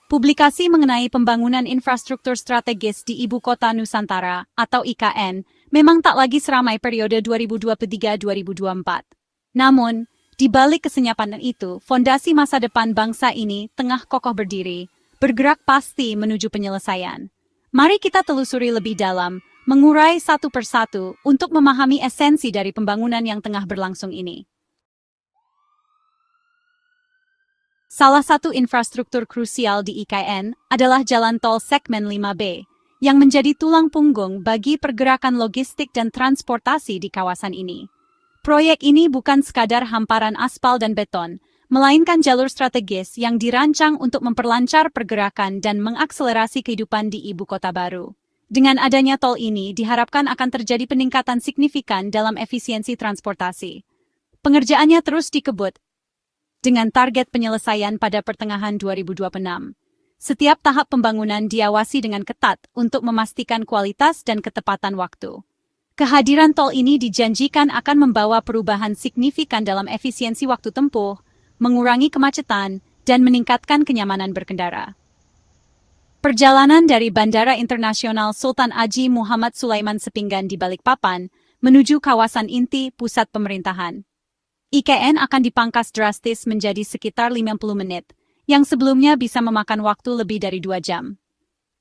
Publikasi mengenai pembangunan infrastruktur strategis di Ibu Kota Nusantara, atau IKN, memang tak lagi seramai periode 2023-2024. Namun, di balik kesenyapan itu, fondasi masa depan bangsa ini tengah kokoh berdiri, bergerak pasti menuju penyelesaian. Mari kita telusuri lebih dalam, mengurai satu persatu untuk memahami esensi dari pembangunan yang tengah berlangsung ini. Salah satu infrastruktur krusial di IKN adalah jalan tol segmen 5B, yang menjadi tulang punggung bagi pergerakan logistik dan transportasi di kawasan ini. Proyek ini bukan sekadar hamparan aspal dan beton, melainkan jalur strategis yang dirancang untuk memperlancar pergerakan dan mengakselerasi kehidupan di ibu kota baru. Dengan adanya tol ini, diharapkan akan terjadi peningkatan signifikan dalam efisiensi transportasi. Pengerjaannya terus dikebut, dengan target penyelesaian pada pertengahan 2026. Setiap tahap pembangunan diawasi dengan ketat untuk memastikan kualitas dan ketepatan waktu. Kehadiran tol ini dijanjikan akan membawa perubahan signifikan dalam efisiensi waktu tempuh, mengurangi kemacetan, dan meningkatkan kenyamanan berkendara. Perjalanan dari Bandara Internasional Sultan Haji Muhammad Sulaiman Sepinggan di Balikpapan menuju kawasan inti pusat pemerintahan IKN akan dipangkas drastis menjadi sekitar 50 menit, yang sebelumnya bisa memakan waktu lebih dari 2 jam.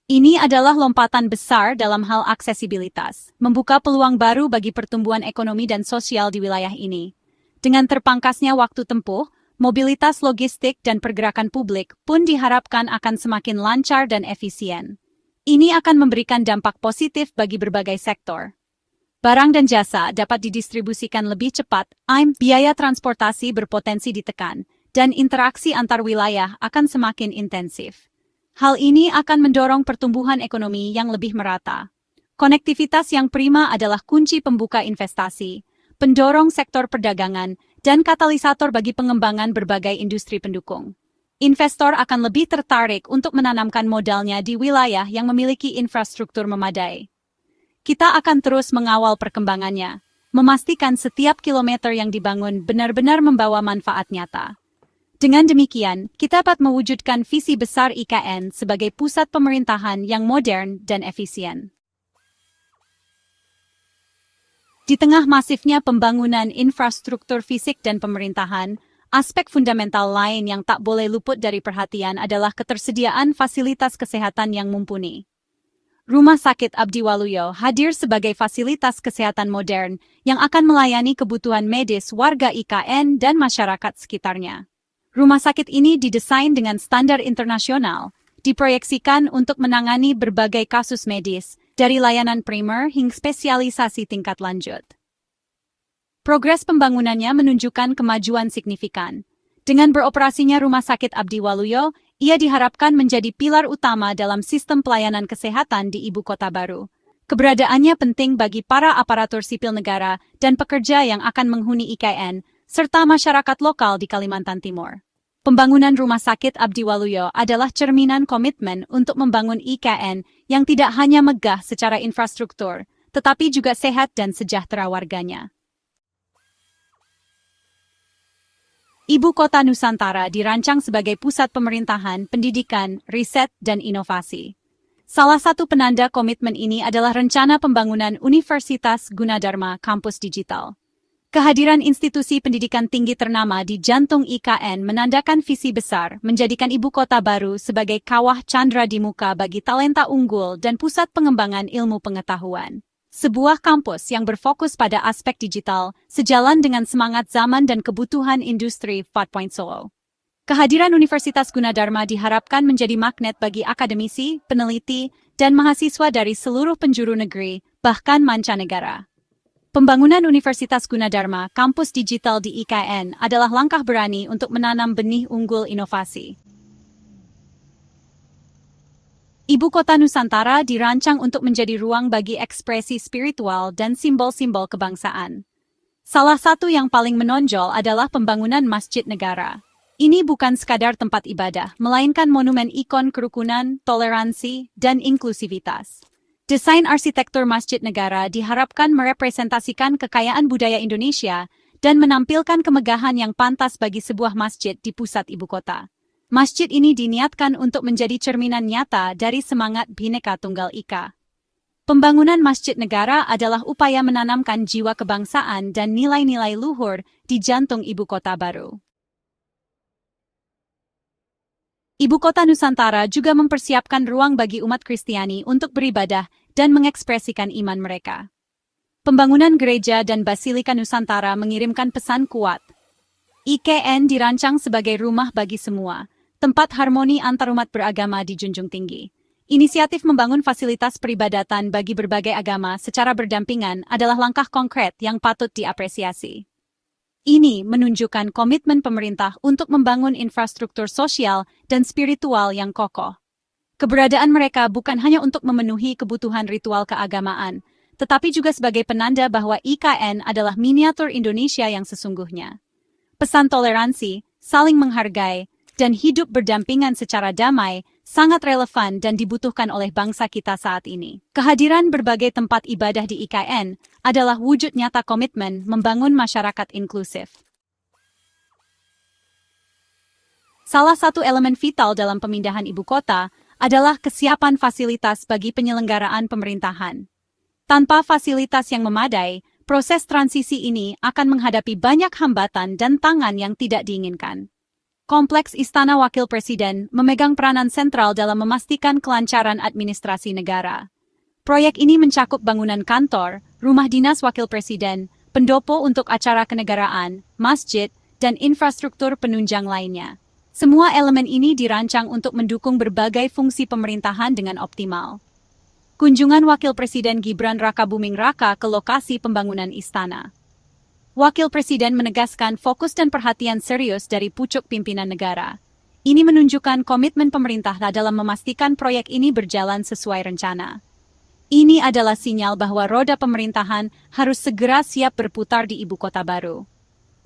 Ini adalah lompatan besar dalam hal aksesibilitas, membuka peluang baru bagi pertumbuhan ekonomi dan sosial di wilayah ini. Dengan terpangkasnya waktu tempuh, mobilitas logistik dan pergerakan publik pun diharapkan akan semakin lancar dan efisien. Ini akan memberikan dampak positif bagi berbagai sektor. Barang dan jasa dapat didistribusikan lebih cepat, biaya transportasi berpotensi ditekan, dan interaksi antar wilayah akan semakin intensif. Hal ini akan mendorong pertumbuhan ekonomi yang lebih merata. Konektivitas yang prima adalah kunci pembuka investasi, pendorong sektor perdagangan, dan katalisator bagi pengembangan berbagai industri pendukung. Investor akan lebih tertarik untuk menanamkan modalnya di wilayah yang memiliki infrastruktur memadai. Kita akan terus mengawal perkembangannya, memastikan setiap kilometer yang dibangun benar-benar membawa manfaat nyata. Dengan demikian, kita dapat mewujudkan visi besar IKN sebagai pusat pemerintahan yang modern dan efisien. Di tengah masifnya pembangunan infrastruktur fisik dan pemerintahan, aspek fundamental lain yang tak boleh luput dari perhatian adalah ketersediaan fasilitas kesehatan yang mumpuni. Rumah Sakit Abdi Waluyo hadir sebagai fasilitas kesehatan modern yang akan melayani kebutuhan medis warga IKN dan masyarakat sekitarnya. Rumah sakit ini didesain dengan standar internasional, diproyeksikan untuk menangani berbagai kasus medis, dari layanan primer hingga spesialisasi tingkat lanjut. Progres pembangunannya menunjukkan kemajuan signifikan. Dengan beroperasinya Rumah Sakit Abdi Waluyo, ia diharapkan menjadi pilar utama dalam sistem pelayanan kesehatan di ibu kota baru. Keberadaannya penting bagi para aparatur sipil negara dan pekerja yang akan menghuni IKN, serta masyarakat lokal di Kalimantan Timur. Pembangunan Rumah Sakit Abdi Waluyo adalah cerminan komitmen untuk membangun IKN yang tidak hanya megah secara infrastruktur, tetapi juga sehat dan sejahtera warganya. Ibu Kota Nusantara dirancang sebagai pusat pemerintahan, pendidikan, riset, dan inovasi. Salah satu penanda komitmen ini adalah rencana pembangunan Universitas Gunadarma Kampus Digital. Kehadiran institusi pendidikan tinggi ternama di jantung IKN menandakan visi besar menjadikan ibu kota baru sebagai kawah candra di muka bagi talenta unggul dan pusat pengembangan ilmu pengetahuan. Sebuah kampus yang berfokus pada aspek digital, sejalan dengan semangat zaman dan kebutuhan industri 4.0. Kehadiran Universitas Gunadarma diharapkan menjadi magnet bagi akademisi, peneliti, dan mahasiswa dari seluruh penjuru negeri, bahkan mancanegara. Pembangunan Universitas Gunadarma, kampus digital di IKN, adalah langkah berani untuk menanam benih unggul inovasi. Ibu Kota Nusantara dirancang untuk menjadi ruang bagi ekspresi spiritual dan simbol-simbol kebangsaan. Salah satu yang paling menonjol adalah pembangunan Masjid Negara. Ini bukan sekadar tempat ibadah, melainkan monumen ikon kerukunan, toleransi, dan inklusivitas. Desain arsitektur Masjid Negara diharapkan merepresentasikan kekayaan budaya Indonesia dan menampilkan kemegahan yang pantas bagi sebuah masjid di pusat ibu kota. Masjid ini diniatkan untuk menjadi cerminan nyata dari semangat Bhinneka Tunggal Ika. Pembangunan masjid negara adalah upaya menanamkan jiwa kebangsaan dan nilai-nilai luhur di jantung ibu kota baru. Ibu kota Nusantara juga mempersiapkan ruang bagi umat Kristiani untuk beribadah dan mengekspresikan iman mereka. Pembangunan gereja dan Basilika Nusantara mengirimkan pesan kuat. IKN dirancang sebagai rumah bagi semua, tempat harmoni antarumat beragama dijunjung tinggi. Inisiatif membangun fasilitas peribadatan bagi berbagai agama secara berdampingan adalah langkah konkret yang patut diapresiasi. Ini menunjukkan komitmen pemerintah untuk membangun infrastruktur sosial dan spiritual yang kokoh. Keberadaan mereka bukan hanya untuk memenuhi kebutuhan ritual keagamaan, tetapi juga sebagai penanda bahwa IKN adalah miniatur Indonesia yang sesungguhnya. Pesan toleransi, saling menghargai, dan hidup berdampingan secara damai sangat relevan dan dibutuhkan oleh bangsa kita saat ini. Kehadiran berbagai tempat ibadah di IKN adalah wujud nyata komitmen membangun masyarakat inklusif. Salah satu elemen vital dalam pemindahan ibu kota adalah kesiapan fasilitas bagi penyelenggaraan pemerintahan. Tanpa fasilitas yang memadai, proses transisi ini akan menghadapi banyak hambatan dan tangan yang tidak diinginkan. Kompleks Istana Wakil Presiden memegang peranan sentral dalam memastikan kelancaran administrasi negara. Proyek ini mencakup bangunan kantor, rumah dinas Wakil Presiden, pendopo untuk acara kenegaraan, masjid, dan infrastruktur penunjang lainnya. Semua elemen ini dirancang untuk mendukung berbagai fungsi pemerintahan dengan optimal. Kunjungan Wakil Presiden Gibran Rakabuming Raka ke lokasi pembangunan istana. Wakil Presiden menegaskan fokus dan perhatian serius dari pucuk pimpinan negara. Ini menunjukkan komitmen pemerintah dalam memastikan proyek ini berjalan sesuai rencana. Ini adalah sinyal bahwa roda pemerintahan harus segera siap berputar di ibu kota baru.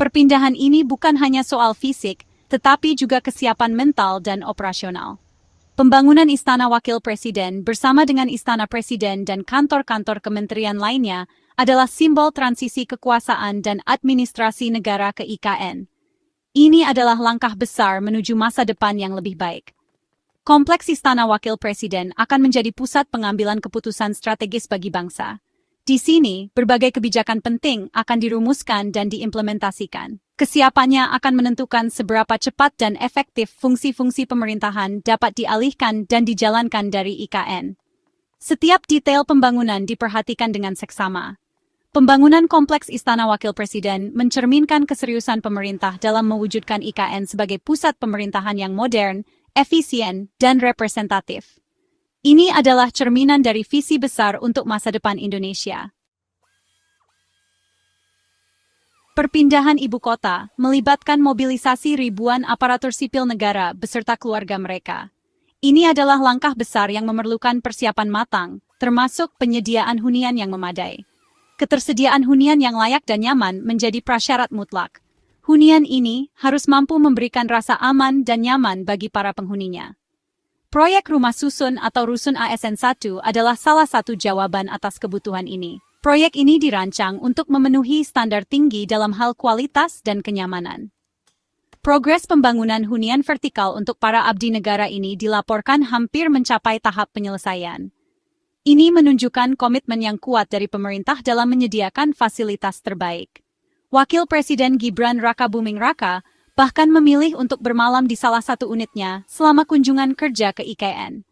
Perpindahan ini bukan hanya soal fisik, tetapi juga kesiapan mental dan operasional. Pembangunan Istana Wakil Presiden bersama dengan Istana Presiden dan kantor-kantor kementerian lainnya adalah simbol transisi kekuasaan dan administrasi negara ke IKN. Ini adalah langkah besar menuju masa depan yang lebih baik. Kompleks Istana Wakil Presiden akan menjadi pusat pengambilan keputusan strategis bagi bangsa. Di sini, berbagai kebijakan penting akan dirumuskan dan diimplementasikan. Kesiapannya akan menentukan seberapa cepat dan efektif fungsi-fungsi pemerintahan dapat dialihkan dan dijalankan dari IKN. Setiap detail pembangunan diperhatikan dengan seksama. Pembangunan Kompleks Istana Wakil Presiden mencerminkan keseriusan pemerintah dalam mewujudkan IKN sebagai pusat pemerintahan yang modern, efisien, dan representatif. Ini adalah cerminan dari visi besar untuk masa depan Indonesia. Perpindahan ibu kota melibatkan mobilisasi ribuan aparatur sipil negara beserta keluarga mereka. Ini adalah langkah besar yang memerlukan persiapan matang, termasuk penyediaan hunian yang memadai. Ketersediaan hunian yang layak dan nyaman menjadi prasyarat mutlak. Hunian ini harus mampu memberikan rasa aman dan nyaman bagi para penghuninya. Proyek Rumah Susun atau Rusun ASN 1 adalah salah satu jawaban atas kebutuhan ini. Proyek ini dirancang untuk memenuhi standar tinggi dalam hal kualitas dan kenyamanan. Progres pembangunan hunian vertikal untuk para abdi negara ini dilaporkan hampir mencapai tahap penyelesaian. Ini menunjukkan komitmen yang kuat dari pemerintah dalam menyediakan fasilitas terbaik. Wakil Presiden Gibran Rakabuming Raka bahkan memilih untuk bermalam di salah satu unitnya selama kunjungan kerja ke IKN.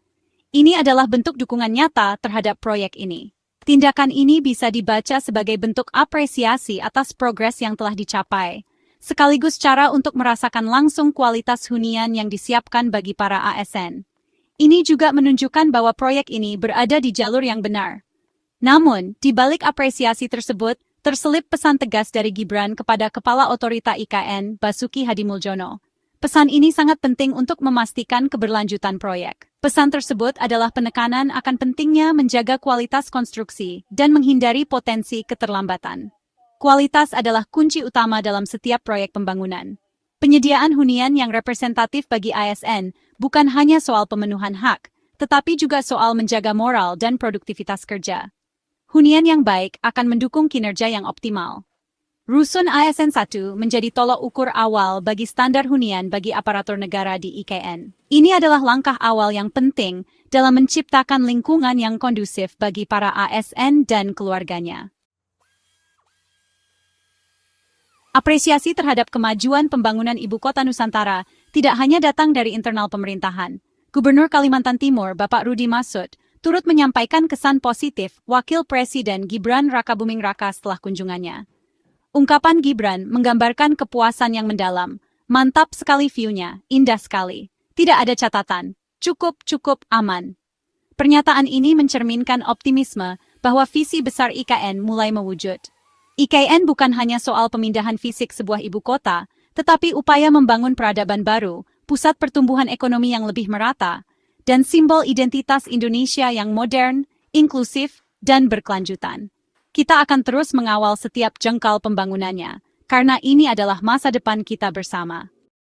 Ini adalah bentuk dukungan nyata terhadap proyek ini. Tindakan ini bisa dibaca sebagai bentuk apresiasi atas progres yang telah dicapai, sekaligus cara untuk merasakan langsung kualitas hunian yang disiapkan bagi para ASN. Ini juga menunjukkan bahwa proyek ini berada di jalur yang benar. Namun, di balik apresiasi tersebut, terselip pesan tegas dari Gibran kepada Kepala Otorita IKN, Basuki Hadimuljono. Pesan ini sangat penting untuk memastikan keberlanjutan proyek. Pesan tersebut adalah penekanan akan pentingnya menjaga kualitas konstruksi dan menghindari potensi keterlambatan. Kualitas adalah kunci utama dalam setiap proyek pembangunan. Penyediaan hunian yang representatif bagi ASN bukan hanya soal pemenuhan hak, tetapi juga soal menjaga moral dan produktivitas kerja. Hunian yang baik akan mendukung kinerja yang optimal. Rusun ASN 1 menjadi tolok ukur awal bagi standar hunian bagi aparatur negara di IKN. Ini adalah langkah awal yang penting dalam menciptakan lingkungan yang kondusif bagi para ASN dan keluarganya. Apresiasi terhadap kemajuan pembangunan Ibu Kota Nusantara tidak hanya datang dari internal pemerintahan. Gubernur Kalimantan Timur, Bapak Rudi Masud, turut menyampaikan kesan positif Wakil Presiden Gibran Rakabuming Raka setelah kunjungannya. Ungkapan Gibran menggambarkan kepuasan yang mendalam. Mantap sekali view-nya, indah sekali. Tidak ada catatan. Cukup aman. Pernyataan ini mencerminkan optimisme bahwa visi besar IKN mulai mewujud. IKN bukan hanya soal pemindahan fisik sebuah ibu kota, tetapi upaya membangun peradaban baru, pusat pertumbuhan ekonomi yang lebih merata, dan simbol identitas Indonesia yang modern, inklusif, dan berkelanjutan. Kita akan terus mengawal setiap jengkal pembangunannya, karena ini adalah masa depan kita bersama.